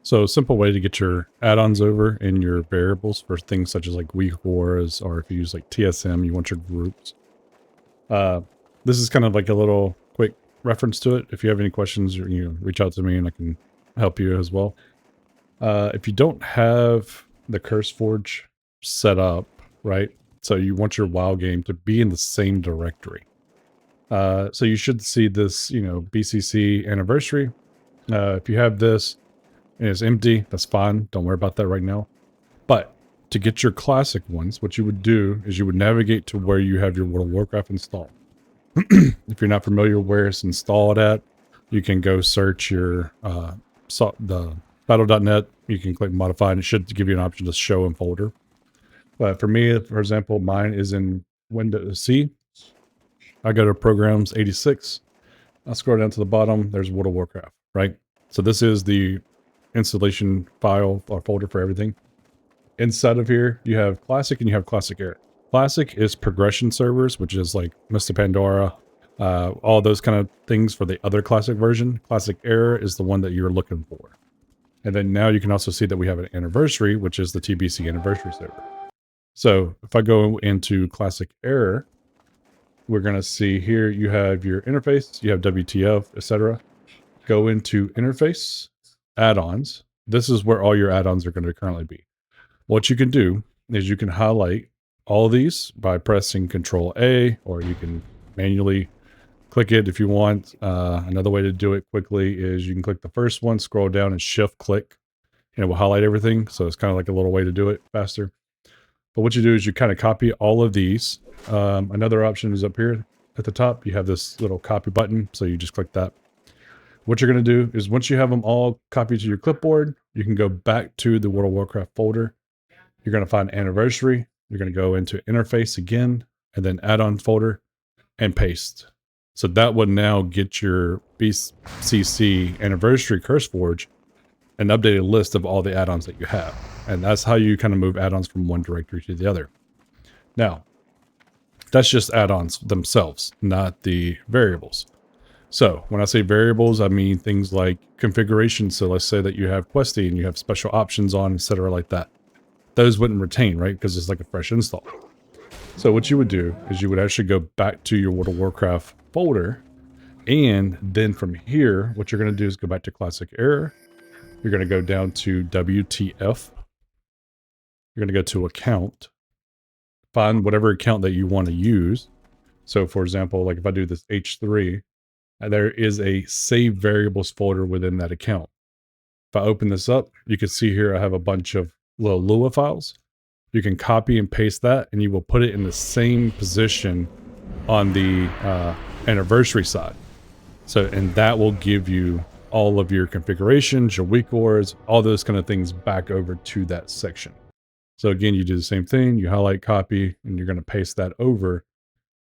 So a simple way to get your add-ons over in your variables for things such as like weak wars, or if you use like TSM, you want your groups. This is kind of like a little quick reference to it. If you have any questions, reach out to me and I can help you as well. If you don't have the Curse Forge set up, right? So you want your WoW game to be in the same directory. So you should see this, BCC anniversary. If you have this and it's empty, that's fine. Don't worry about that right now. But to get your classic ones, what you would do is you would navigate to where you have your World of Warcraft installed. If you're not familiar where it's installed at, you can go search your the battle.net. You can click modify and it should give you an option to show in folder. But for me, for example, mine is in Windows C. I go to programs 86. I'll scroll down to the bottom. There's World of Warcraft, right? So this is the installation file or folder for everything. Inside of here, you have Classic and you have Classic Era. Classic is progression servers, which is like Mr. Pandora, all those kind of things for the other Classic version. Classic Era is the one that you're looking for. And then now you can also see that we have an anniversary, which is the TBC anniversary server. So if I go into Classic Era, we're going to see here you have your interface, you have WTF, etc. Go into interface, add-ons. This is where all your add-ons are going to currently be. What you can do is you can highlight all of these by pressing Control A, or you can manually click it if you want. Another way to do it quickly is you can click the first one, scroll down and shift click, and it will highlight everything. So it's kind of like a little way to do it faster. But what you do is you kind of copy all of these. Another option is up here at the top. You have this little copy button. So you just click that. What you're going to do is once you have them all copied to your clipboard, you can go back to the World of Warcraft folder. You're going to find anniversary. You're going to go into interface again, and then add-on folder and paste. So that would now get your BCC anniversary Curse Forge an updated list of all the add-ons that you have. And that's how you kind of move add-ons from one directory to the other. Now, that's just add-ons themselves, not the variables. So when I say variables, I mean things like configuration. So let's say that you have Questy and you have special options on, etc. like that. Those wouldn't retain, right? Because it's like a fresh install. So what you would do is you would actually go back to your World of Warcraft folder. And then from here, what you're going to do is go back to Classic Era. You're going to go down to WTF. You're going to go to account. Find whatever account that you want to use. So for example, like if I do this H3, there is a SavedVariables folder within that account. If I open this up, you can see here I have a bunch of little Lua files. You can copy and paste that and you will put it in the same position on the anniversary side. So, and that will give you all of your configurations, your weak wars, all those kind of things back over to that section. So again, you do the same thing, you highlight copy, and you're going to paste that over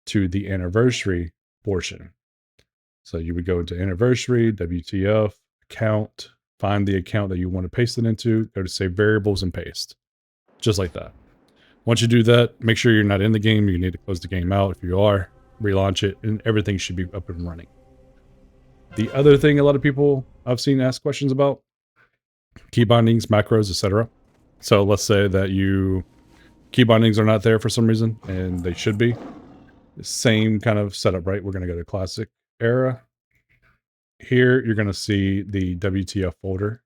to the anniversary portion. So you would go into anniversary, WTF, account, find the account that you want to paste it into, go to SavedVariables and paste. Just like that. Once you do that, make sure you're not in the game. You need to close the game out. If you are, relaunch it, and everything should be up and running. The other thing a lot of people I've seen ask questions about, key bindings, macros, etc. So let's say that key bindings are not there for some reason, and they should be. Same kind of setup, right? We're going to go to Classic Era. Here, you're going to see the WTF folder.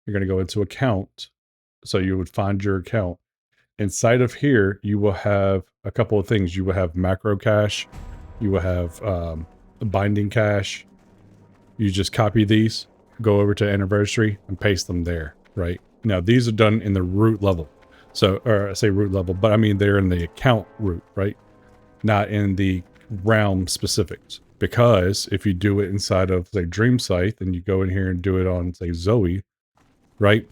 You're going to go into account. So you would find your account. Inside of here, you will have a couple of things. You will have macro cache. You will have binding cache. You just copy these, go over to anniversary and paste them there, right? Now, these are done in the root level. So, or I say root level, but I mean, they're in the account root, right? Not in the realm specifics. Because if you do it inside of, say, Dream Scythe, and you go in here and do it on, say, Zoe, right?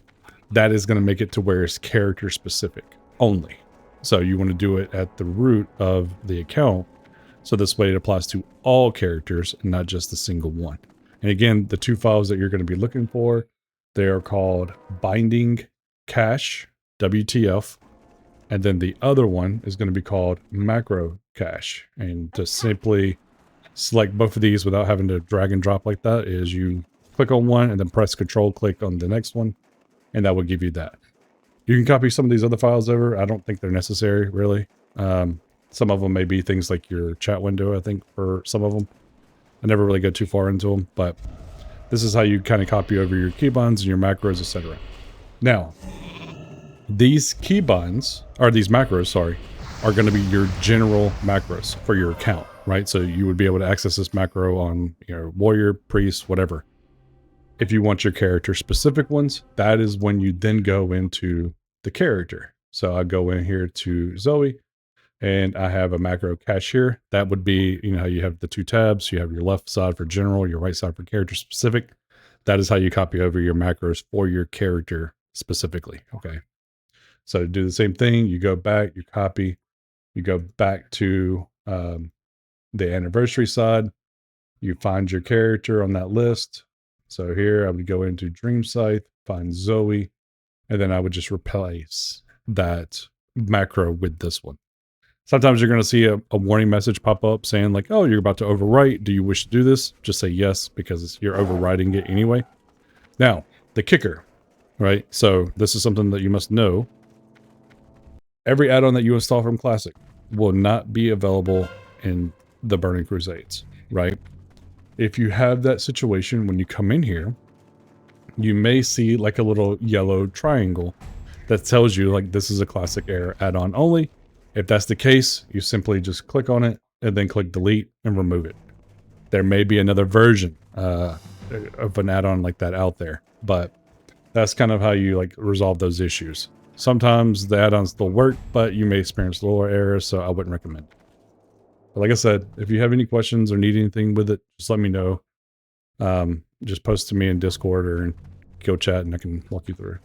That is going to make it to where it's character specific only. So you want to do it at the root of the account. So this way it applies to all characters and not just a single one. And again, the two files that you're going to be looking for, they are called binding cache, WTF. And then the other one is going to be called macro cache. And to simply select both of these without having to drag and drop like that is you click on one and then press control click on the next one, and that will give you that. You can copy some of these other files over. I don't think they're necessary, really. Some of them may be things like your chat window, I think, for some of them. I never really go too far into them, but this is how you kind of copy over your keybinds and your macros, etc. Now, these keybinds, or these macros, sorry, are going to be your general macros for your account, right? So you would be able to access this macro on your warrior, priest, whatever. If you want your character specific ones, that is when you then go into the character. So I go in here to Zoe, and I have a macro cache here. That would be, you know, how you have the two tabs. You have your left side for general, your right side for character specific. That is how you copy over your macros for your character specifically. Okay. So to do the same thing, you go back, you copy, you go back to the anniversary side, you find your character on that list. So here I would go into Dream Scythe, find Zoe, and then I would just replace that macro with this one. Sometimes you're going to see a warning message pop up saying like, oh, you're about to overwrite. Do you wish to do this? Just say yes, because you're overwriting it anyway. Now, the kicker, right? So this is something that you must know. Every add-on that you install from Classic will not be available in the Burning Crusades, right? If you have that situation when you come in here, you may see like a little yellow triangle that tells you like this is a Classic Air add-on only. If that's the case, you simply just click on it and then click delete and remove it. There may be another version of an add-on like that out there, but that's kind of how you like resolve those issues. Sometimes the add-ons still work, but you may experience lower errors, so I wouldn't recommend it. But like I said, if you have any questions or need anything with it, just let me know. Just post to me in Discord or in Guild chat and I can walk you through.